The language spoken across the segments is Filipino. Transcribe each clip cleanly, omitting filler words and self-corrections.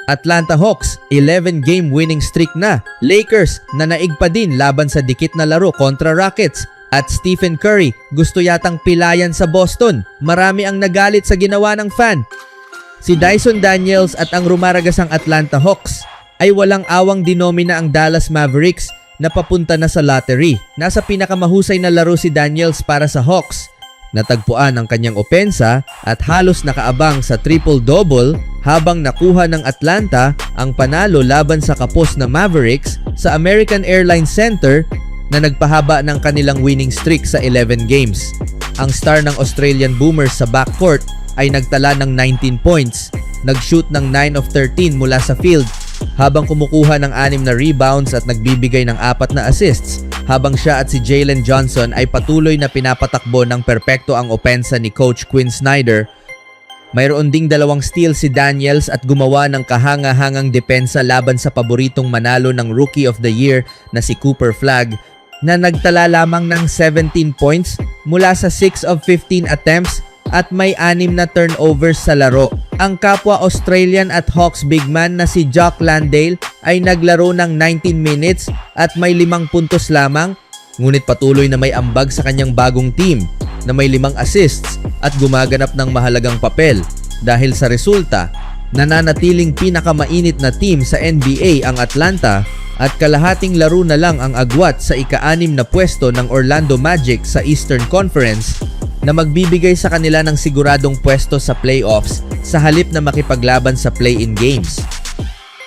Atlanta Hawks, 11-game winning streak na. Lakers, nanaig pa din laban sa dikit na laro kontra Rockets. At Stephen Curry, gusto yatang pilayan sa Boston. Marami ang nagalit sa ginawa ng fan. Si Dyson Daniels at ang rumaragasang Atlanta Hawks ay walang awang dinomina ang Dallas Mavericks na papunta na sa lottery. Nasa pinakamahusay na laro si Daniels para sa Hawks. Natagpuan ang kanyang opensa at halos nakaabang sa triple-double habang nakuha ng Atlanta ang panalo laban sa kapos na Mavericks sa American Airlines Center na nagpahaba ng kanilang winning streak sa 11 games. Ang star ng Australian Boomers sa backcourt ay nagtala ng 19 points, nag-shoot ng 9 of 13 mula sa field habang kumukuha ng 6 na rebounds at nagbibigay ng 4 na assists, habang siya at si Jalen Johnson ay patuloy na pinapatakbo ng perpekto ang opensa ni Coach Quinn Snyder. Mayroon ding 2 steals si Daniels at gumawa ng kahanga-hangang depensa laban sa paboritong manalo ng Rookie of the Year na si Cooper Flagg, na nagtala lamang ng 17 points mula sa 6 of 15 attempts at may 6 na turnovers sa laro. Ang kapwa Australian at Hawks big man na si Jock Landale ay naglaro ng 19 minutes at may 5 puntos lamang, ngunit patuloy na may ambag sa kanyang bagong team na may 5 assists at gumaganap ng mahalagang papel. Dahil sa resulta, nananatiling pinakamainit na team sa NBA ang Atlanta at kalahating laro na lang ang agwat sa ika-6 na pwesto ng Orlando Magic sa Eastern Conference na magbibigay sa kanila ng siguradong pwesto sa playoffs sa halip na makipaglaban sa play-in games.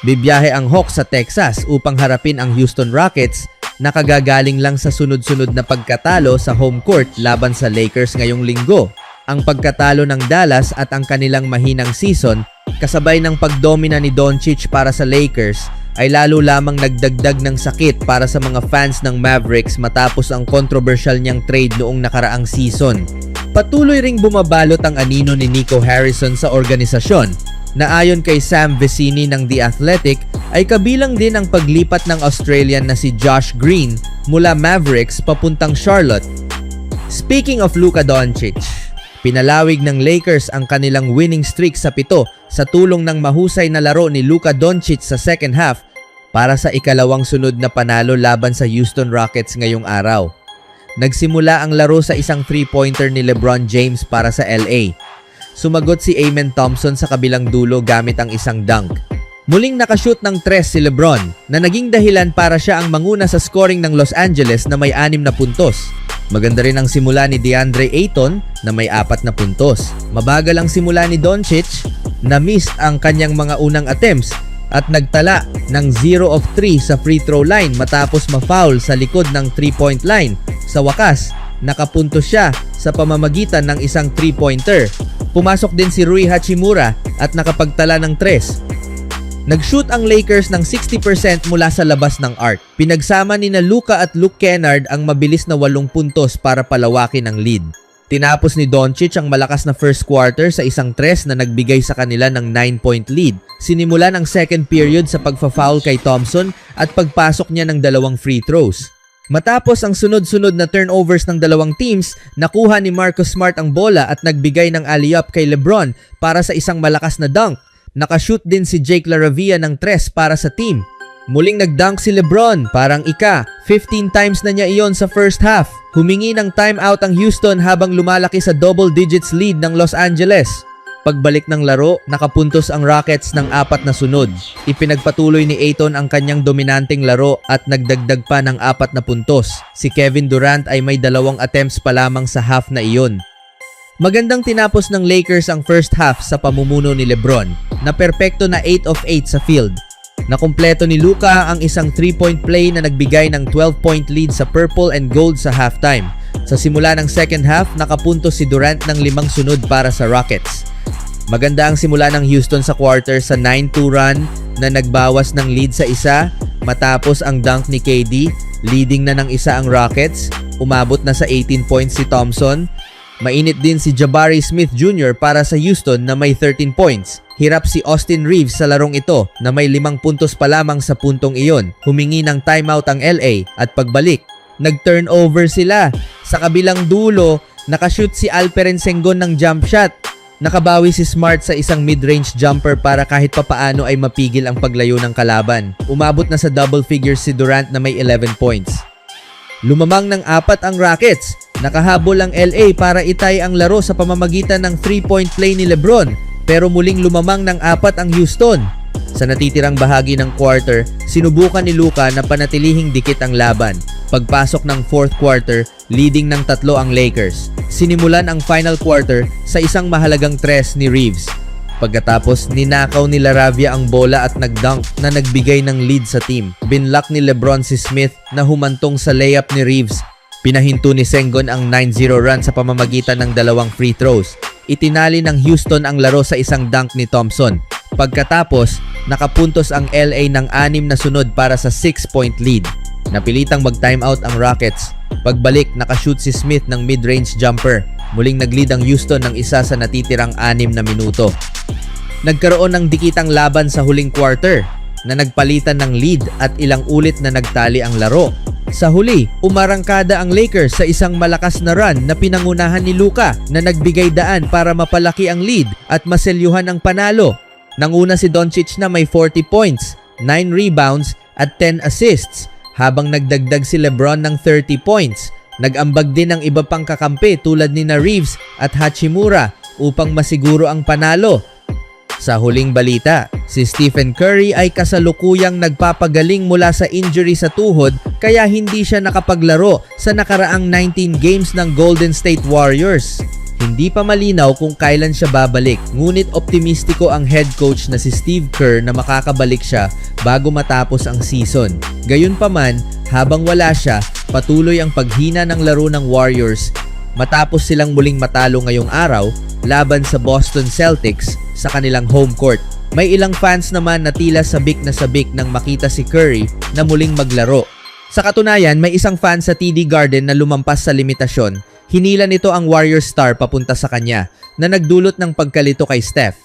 Bibiyahe ang Hawks sa Texas upang harapin ang Houston Rockets na kagagaling lang sa sunod-sunod na pagkatalo sa home court laban sa Lakers ngayong linggo. Ang pagkatalo ng Dallas at ang kanilang mahinang season kasabay ng pagdomina ni Doncic para sa Lakers ay lalo lamang nagdagdag ng sakit para sa mga fans ng Mavericks matapos ang controversial niyang trade noong nakaraang season. Patuloy ring bumabalot ang anino ni Nico Harrison sa organisasyon na ayon kay Sam Vecini ng The Athletic ay kabilang din ang paglipat ng Australian na si Josh Green mula Mavericks papuntang Charlotte. Speaking of Luka Doncic, pinalawig ng Lakers ang kanilang winning streak sa 7 sa tulong ng mahusay na laro ni Luka Doncic sa second half para sa ikalawang sunod na panalo laban sa Houston Rockets ngayong araw. Nagsimula ang laro sa isang 3-pointer ni LeBron James para sa LA. Sumagot si Amen Thompson sa kabilang dulo gamit ang isang dunk. Muling nakashoot ng 3 si LeBron na naging dahilan para siya ang manguna sa scoring ng Los Angeles na may 6 na puntos. Maganda rin ang simula ni DeAndre Ayton na may 4 na puntos. Mabagal ang simula ni Doncic na missed ang kanyang mga unang attempts at nagtala ng 0 of 3 sa free throw line matapos ma-foul sa likod ng 3-point line. Sa wakas, nakapunto siya sa pamamagitan ng isang 3-pointer. Pumasok din si Rui Hachimura at nakapagtala ng 3. Nag-shoot ang Lakers ng 60% mula sa labas ng arc. Pinagsama ni na Luka at Luke Kennard ang mabilis na 8 puntos para palawakin ang lead. Tinapos ni Doncic ang malakas na first quarter sa isang 3 na nagbigay sa kanila ng 9-point lead. Sinimulan ang second period sa pagfa-foul kay Thompson at pagpasok niya ng 2 free throws. Matapos ang sunod-sunod na turnovers ng dalawang teams, nakuha ni Marcus Smart ang bola at nagbigay ng alley-oop kay LeBron para sa isang malakas na dunk. Nakashoot din si Jake LaRavia ng 3 para sa team. Muling nagdunk si LeBron, parang 15 times na niya iyon sa first half. Humingi ng timeout ang Houston habang lumalaki sa double digits lead ng Los Angeles. Pagbalik ng laro, nakapuntos ang Rockets ng 4 na sunod. Ipinagpatuloy ni Ayton ang kanyang dominanteng laro at nagdagdag pa ng 4 na puntos. Si Kevin Durant ay may 2 attempts pa lamang sa half na iyon. Magandang tinapos ng Lakers ang first half sa pamumuno ni LeBron na perpekto na 8 of 8 sa field. Nakumpleto ni Luka ang isang 3-point play na nagbigay ng 12-point lead sa purple and gold sa halftime. Sa simula ng second half, nakapuntos si Durant ng 5 sunod para sa Rockets. Maganda ang simula ng Houston sa quarter sa 9-2 run na nagbawas ng lead sa isa matapos ang dunk ni KD. Leading na ng isa ang Rockets. Umabot na sa 18 points si Thompson. Mainit din si Jabari Smith Jr. para sa Houston na may 13 points. Hirap si Austin Reeves sa larong ito na may 5 puntos pa lamang sa puntong iyon. Humingi ng timeout ang LA at pagbalik, nag-turnover sila. Sa kabilang dulo, nakashoot si Alperen Sengun ng jump shot. Nakabawi si Smart sa isang mid-range jumper para kahit papaano ay mapigil ang paglayo ng kalaban. Umabot na sa double figures si Durant na may 11 points. Lumamang ng 4 ang Rockets. Nakahabol ang LA para itay ang laro sa pamamagitan ng 3-point play ni LeBron, pero muling lumamang ng 4 ang Houston. Sa natitirang bahagi ng quarter, sinubukan ni Luka na panatilihing dikit ang laban. Pagpasok ng fourth quarter, leading ng 3 ang Lakers. Sinimulan ang final quarter sa isang mahalagang tres ni Reeves. Pagkatapos, ninakaw ni Laravia ang bola at nag-dunk na nagbigay ng lead sa team. Binlock ni LeBron si Smith na humantong sa layup ni Reeves. Pinahinto ni Sengun ang 9-0 run sa pamamagitan ng 2 free throws. Itinali ng Houston ang laro sa isang dunk ni Thompson. Pagkatapos, nakapuntos ang LA ng 6 na sunod para sa 6-point lead. Napilitang mag-timeout ang Rockets. Pagbalik, nakashoot si Smith ng mid-range jumper. Muling nag-lead ang Houston ng isa sa natitirang 6 na minuto. Nagkaroon ng dikitang laban sa huling quarter na nagpalitan ng lead at ilang ulit na nagtali ang laro. Sa huli, umarangkada ang Lakers sa isang malakas na run na pinangunahan ni Luka na nagbigay daan para mapalaki ang lead at maselyuhan ang panalo. Nanguna si Doncic na may 40 points, 9 rebounds at 10 assists, habang nagdagdag si LeBron ng 30 points. Nag-ambag din ang iba pang kakampi tulad ni Reeves at Hachimura upang masiguro ang panalo. Sa huling balita, si Stephen Curry ay kasalukuyang nagpapagaling mula sa injury sa tuhod kaya hindi siya nakapaglaro sa nakaraang 19 games ng Golden State Warriors. Hindi pa malinaw kung kailan siya babalik, ngunit optimistiko ang head coach na si Steve Kerr na makakabalik siya bago matapos ang season. Gayunpaman, habang wala siya, patuloy ang paghina ng laro ng Warriors matapos silang muling matalo ngayong araw laban sa Boston Celtics sa kanilang home court. May ilang fans naman na tila sabik nang makita si Curry na muling maglaro. Sa katunayan, may isang fan sa TD Garden na lumampas sa limitasyon. Hinila nito ang Warriors star papunta sa kanya na nagdulot ng pagkalito kay Steph.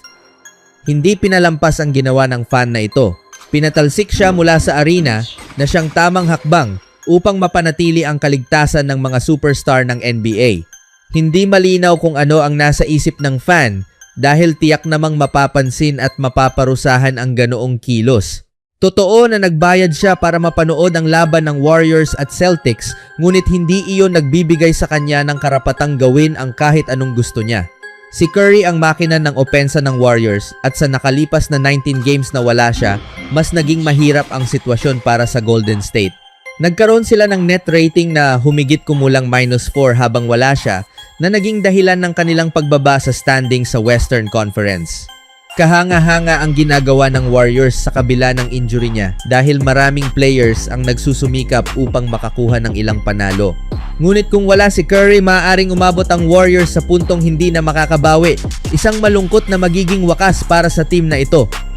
Hindi pinalampas ang ginawa ng fan na ito. Pinatalsik siya mula sa arena na siyang tamang hakbang upang mapanatili ang kaligtasan ng mga superstar ng NBA. Hindi malinaw kung ano ang nasa isip ng fan dahil tiyak namang mapapansin at mapaparusahan ang ganoong kilos. Totoo na nagbayad siya para mapanood ang laban ng Warriors at Celtics, ngunit hindi iyon nagbibigay sa kanya ng karapatang gawin ang kahit anong gusto niya. Si Curry ang makina ng opensa ng Warriors at sa nakalipas na 19 games na wala siya, mas naging mahirap ang sitwasyon para sa Golden State. Nagkaroon sila ng net rating na humigit kumulang -4 habang wala siya, na naging dahilan ng kanilang pagbaba sa standing sa Western Conference. Kahanga-hanga ang ginagawa ng Warriors sa kabila ng injury niya dahil maraming players ang nagsusumikap upang makakuha ng ilang panalo. Ngunit kung wala si Curry, maaaring umabot ang Warriors sa puntong hindi na makakabawi. Isang malungkot na magiging wakas para sa team na ito.